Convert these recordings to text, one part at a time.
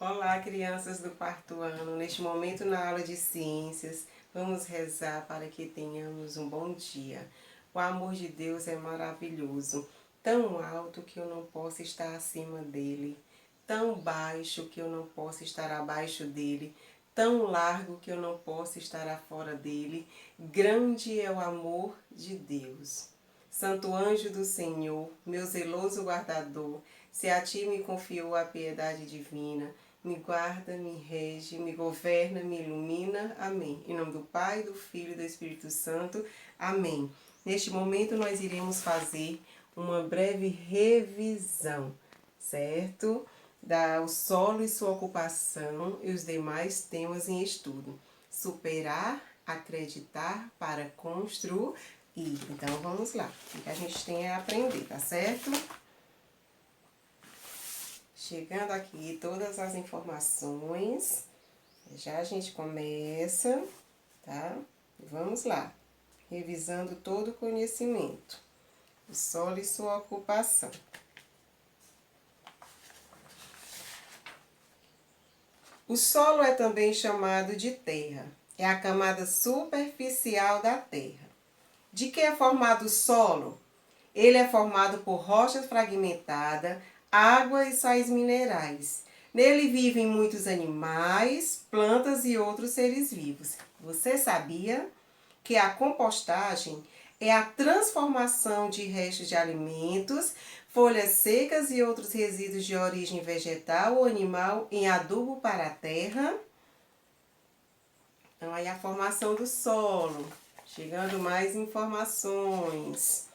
Olá, crianças do quarto ano. Neste momento, na aula de ciências, vamos rezar para que tenhamos um bom dia. O amor de Deus é maravilhoso, tão alto que eu não posso estar acima dele, tão baixo que eu não posso estar abaixo dele, tão largo que eu não posso estar afora dele. Grande é o amor de Deus. Santo anjo do Senhor, meu zeloso guardador, se a ti me confiou a piedade divina, me guarda, me rege, me governa, me ilumina. Amém. Em nome do Pai, do Filho e do Espírito Santo. Amém. Neste momento nós iremos fazer uma breve revisão, certo? O solo e sua ocupação e os demais temas em estudo. Superar, acreditar para construir. Então vamos lá. O que a gente tem a aprender, tá certo? Chegando aqui todas as informações, já a gente começa, tá? Vamos lá, revisando todo o conhecimento. O solo e sua ocupação. O solo é também chamado de terra. É a camada superficial da terra. De que é formado o solo? Ele é formado por rocha fragmentada, água e sais minerais. Nele vivem muitos animais, plantas e outros seres vivos. Você sabia que a compostagem é a transformação de restos de alimentos, folhas secas e outros resíduos de origem vegetal ou animal em adubo para a terra? Então, aí a formação do solo. Chegando mais informações.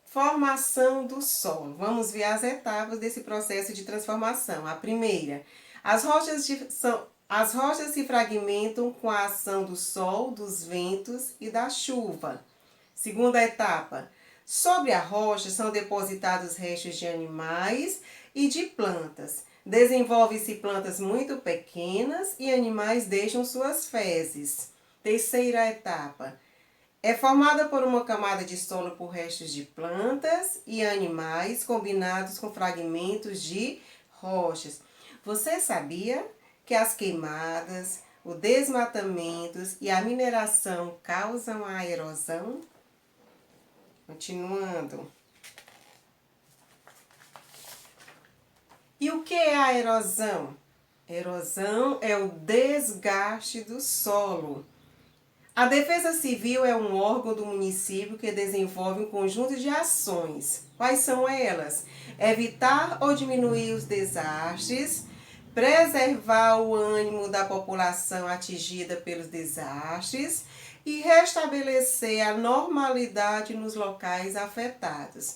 Formação do solo. Vamos ver as etapas desse processo de transformação. A primeira, as rochas se fragmentam com a ação do sol, dos ventos e da chuva. Segunda etapa, sobre a rocha são depositados restos de animais e de plantas. Desenvolvem-se plantas muito pequenas e animais deixam suas fezes. Terceira etapa, é formada por uma camada de solo por restos de plantas e animais combinados com fragmentos de rochas. Você sabia que as queimadas, o desmatamento e a mineração causam a erosão? Continuando. E o que é a erosão? Erosão é o desgaste do solo. A Defesa Civil é um órgão do município que desenvolve um conjunto de ações. Quais são elas? Evitar ou diminuir os desastres, preservar o ânimo da população atingida pelos desastres e restabelecer a normalidade nos locais afetados.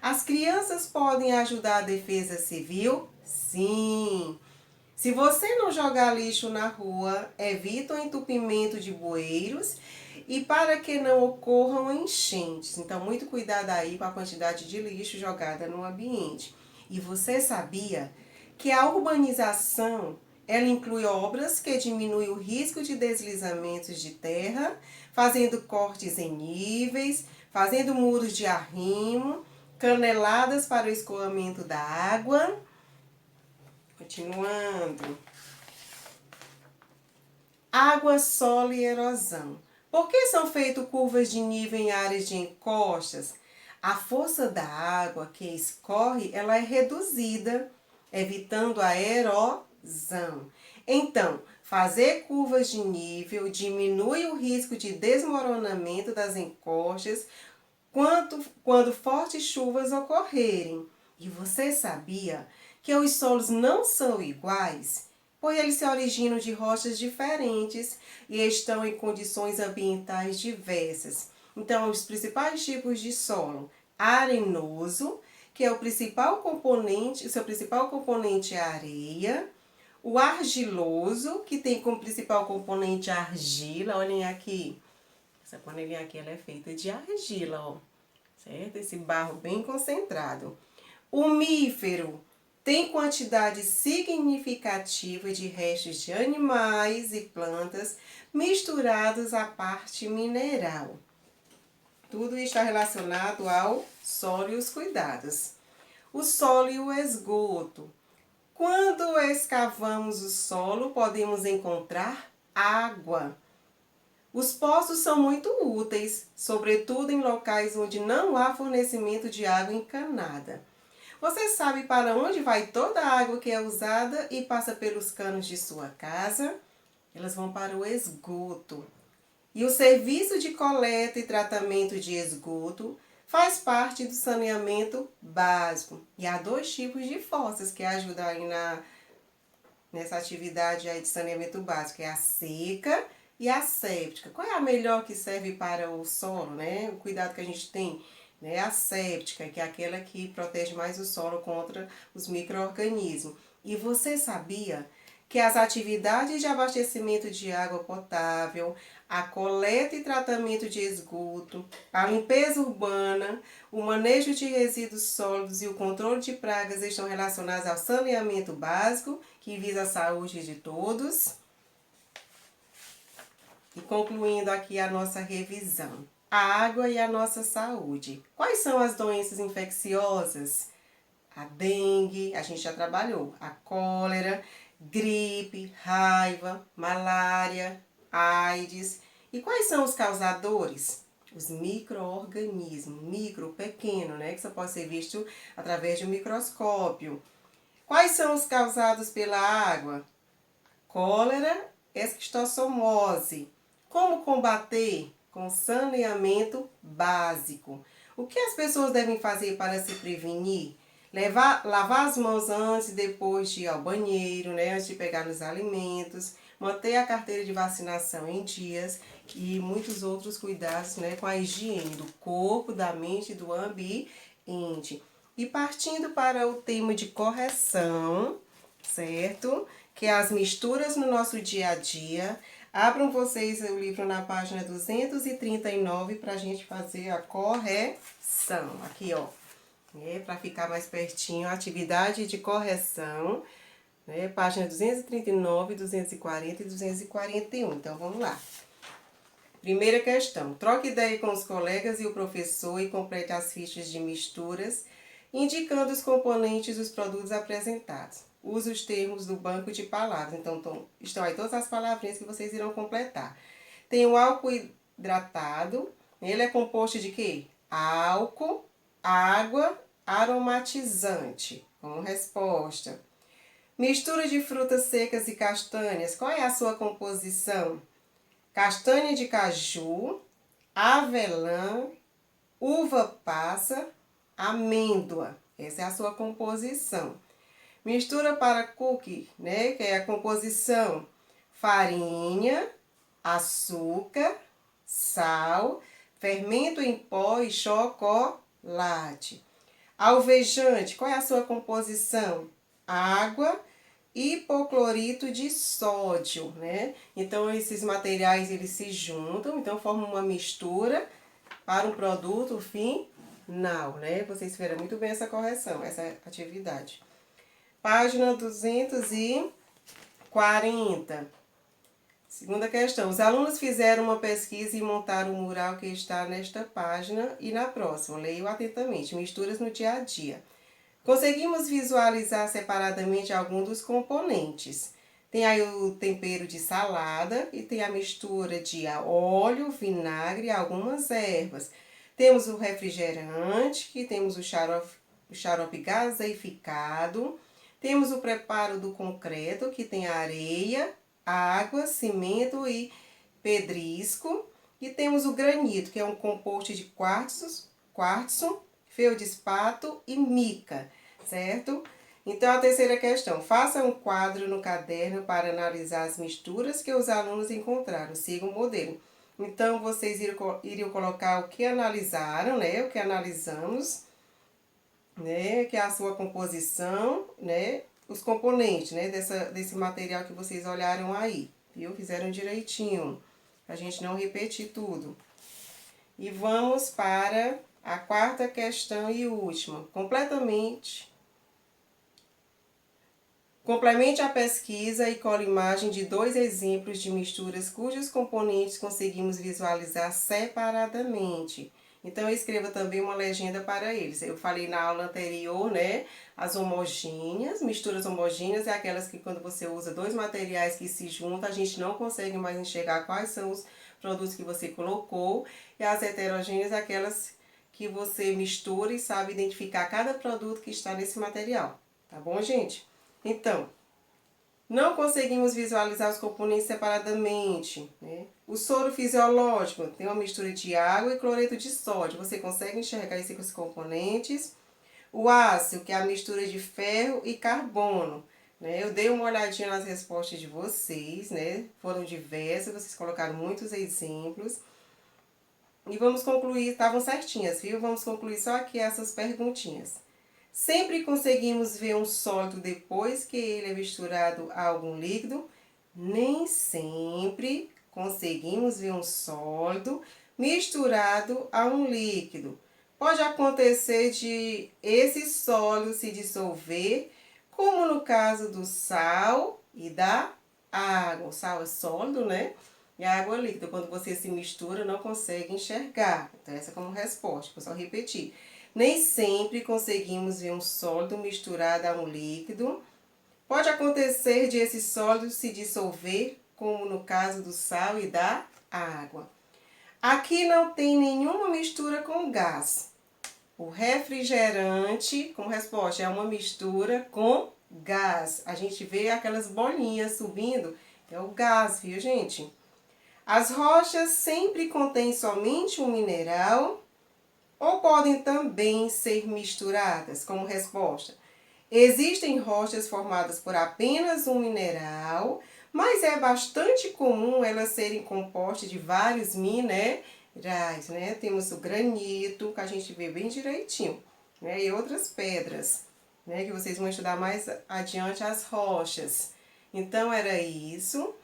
As crianças podem ajudar a Defesa Civil? Sim! Se você não jogar lixo na rua, evita o entupimento de bueiros e para que não ocorram enchentes. Então, muito cuidado aí com a quantidade de lixo jogada no ambiente. E você sabia que a urbanização, ela inclui obras que diminuem o risco de deslizamentos de terra, fazendo cortes em níveis, fazendo muros de arrimo, caneladas para o escoamento da água. Continuando. Água, solo e erosão. Por que são feitas curvas de nível em áreas de encostas? A força da água que escorre, ela é reduzida, evitando a erosão. Então, fazer curvas de nível diminui o risco de desmoronamento das encostas quando fortes chuvas ocorrerem. E você sabia que os solos não são iguais? Pois eles se originam de rochas diferentes e estão em condições ambientais diversas. Então, os principais tipos de solo: arenoso, que é o seu principal componente é a areia; o argiloso, que tem como principal componente a argila. Olhem aqui, essa panelinha aqui ela é feita de argila, ó, certo? Esse barro bem concentrado. O mífero tem quantidade significativa de restos de animais e plantas misturados à parte mineral. Tudo está relacionado ao solo e os cuidados. O solo e o esgoto. Quando escavamos o solo, podemos encontrar água. Os poços são muito úteis, sobretudo em locais onde não há fornecimento de água encanada. Você sabe para onde vai toda a água que é usada e passa pelos canos de sua casa? Elas vão para o esgoto. E o serviço de coleta e tratamento de esgoto faz parte do saneamento básico. E há 2 tipos de fossas que ajudam aí nessa atividade aí de saneamento básico, é a seca e a séptica. Qual é a melhor que serve para o solo, né? O cuidado que a gente tem, né? A séptica, que é aquela que protege mais o solo contra os micro-organismos. E você sabia que as atividades de abastecimento de água potável, a coleta e tratamento de esgoto, a limpeza urbana, o manejo de resíduos sólidos e o controle de pragas estão relacionados ao saneamento básico, que visa a saúde de todos? E concluindo aqui a nossa revisão. A água e a nossa saúde. Quais são as doenças infecciosas? A dengue, a gente já trabalhou. A cólera, gripe, raiva, malária, AIDS. E quais são os causadores? Os micro-organismos, micro, pequeno, né? Que só pode ser visto através de um microscópio. Quais são os causados pela água? Cólera, esquistossomose. Como combater? Com saneamento básico. O que as pessoas devem fazer para se prevenir? Lavar as mãos antes e depois de ir ao banheiro, né? Antes de pegar nos alimentos. Manter a carteira de vacinação em dias e muitos outros cuidados, né, com a higiene do corpo, da mente e do ambiente. E partindo para o tema de correção, certo? Que é as misturas no nosso dia a dia. Abram vocês o livro na página 239 para a gente fazer a correção. Aqui, ó, para ficar mais pertinho, a atividade de correção, né? Página 239, 240 e 241. Então, vamos lá. Primeira questão. Troque ideia com os colegas e o professor e complete as fichas de misturas, indicando os componentes dos produtos apresentados. Use os termos do banco de palavras. Então, estão aí todas as palavrinhas que vocês irão completar. Tem o álcool hidratado. Ele é composto de quê? Álcool, água, aromatizante. Como resposta. Mistura de frutas secas e castanhas. Qual é a sua composição? Castanha de caju, avelã, uva passa, amêndoa. Essa é a sua composição. Mistura para cookie, né? Que é a composição: farinha, açúcar, sal, fermento em pó e chocolate. Alvejante, qual é a sua composição? Água, hipoclorito de sódio, né? Então, esses materiais, eles se juntam, então formam uma mistura para um produto final, né? Vocês fizeram muito bem essa correção, essa atividade. Página 240. Segunda questão. Os alunos fizeram uma pesquisa e montaram um mural que está nesta página e na próxima. Leiam atentamente. Misturas no dia a dia. Conseguimos visualizar separadamente alguns dos componentes. Tem aí o tempero de salada e tem a mistura de óleo, vinagre e algumas ervas. Temos o refrigerante, que temos o xarope gaseificado. Temos o preparo do concreto, que tem a areia, água, cimento e pedrisco. E temos o granito, que é um composto de quartzo, feldspato e mica, certo? Então, a terceira questão. Faça um quadro no caderno para analisar as misturas que os alunos encontraram. Siga o modelo. Então, vocês iriam colocar o que analisaram, né? O que analisamos, né? Que é a sua composição, né? Os componentes, né? Desse material que vocês olharam aí, viu? Fizeram direitinho, pra gente não repetir tudo. E vamos para a quarta questão e última. Complemente a pesquisa e colhe imagem de 2 exemplos de misturas cujos componentes conseguimos visualizar separadamente. Então, escreva também uma legenda para eles. Eu falei na aula anterior, né? As homogêneas, misturas homogêneas é aquelas que quando você usa dois materiais que se juntam, a gente não consegue mais enxergar quais são os produtos que você colocou. E as heterogêneas é aquelas que você mistura e sabe identificar cada produto que está nesse material. Tá bom, gente? Então, não conseguimos visualizar os componentes separadamente, né? O soro fisiológico tem uma mistura de água e cloreto de sódio. Você consegue enxergar esses componentes? O ácido, que é a mistura de ferro e carbono, né? Eu dei uma olhadinha nas respostas de vocês, né? Foram diversas, vocês colocaram muitos exemplos. E vamos concluir, estavam certinhas, viu? Vamos concluir só aqui essas perguntinhas. Sempre conseguimos ver um sólido depois que ele é misturado a algum líquido? Nem sempre conseguimos ver um sólido misturado a um líquido. Pode acontecer de esse sólido se dissolver, como no caso do sal e da água. O sal é sólido, né? E a água é líquida. Quando você se mistura, não consegue enxergar. Então, essa é como resposta. Vou só repetir. Nem sempre conseguimos ver um sólido misturado a um líquido. Pode acontecer de esse sólido se dissolver, como no caso do sal e da água. Aqui não tem nenhuma mistura com gás. O refrigerante, como resposta, é uma mistura com gás. A gente vê aquelas bolinhas subindo, é o gás, viu, gente? As rochas sempre contêm somente um mineral ou podem também ser misturadas? Como resposta, existem rochas formadas por apenas um mineral, mas é bastante comum elas serem compostas de vários minerais, né? Temos o granito, que a gente vê bem direitinho, né? E outras pedras, né? Que vocês vão estudar mais adiante as rochas. Então, era isso,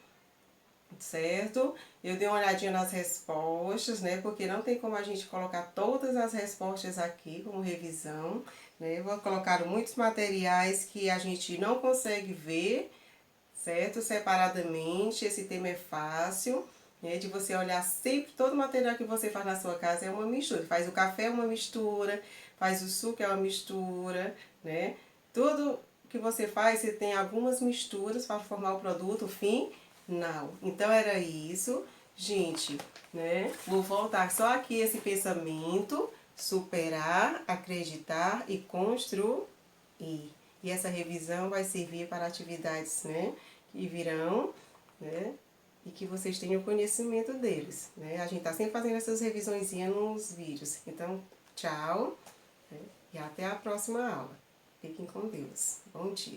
certo? Eu dei uma olhadinha nas respostas, né? Porque não tem como a gente colocar todas as respostas aqui como revisão, né? Eu vou colocar muitos materiais que a gente não consegue ver, certo? Separadamente, esse tema é fácil, né? De você olhar sempre, todo material que você faz na sua casa é uma mistura. Faz o café é uma mistura, faz o suco é uma mistura, né? Tudo que você faz, você tem algumas misturas para formar o produto final. Então, era isso, gente, né? Vou voltar só aqui esse pensamento, superar, acreditar e construir. E essa revisão vai servir para atividades, né, que virão, né, e que vocês tenham conhecimento deles, né? A gente tá sempre fazendo essas revisõezinhas nos vídeos. Então, tchau, né, e até a próxima aula. Fiquem com Deus. Bom dia.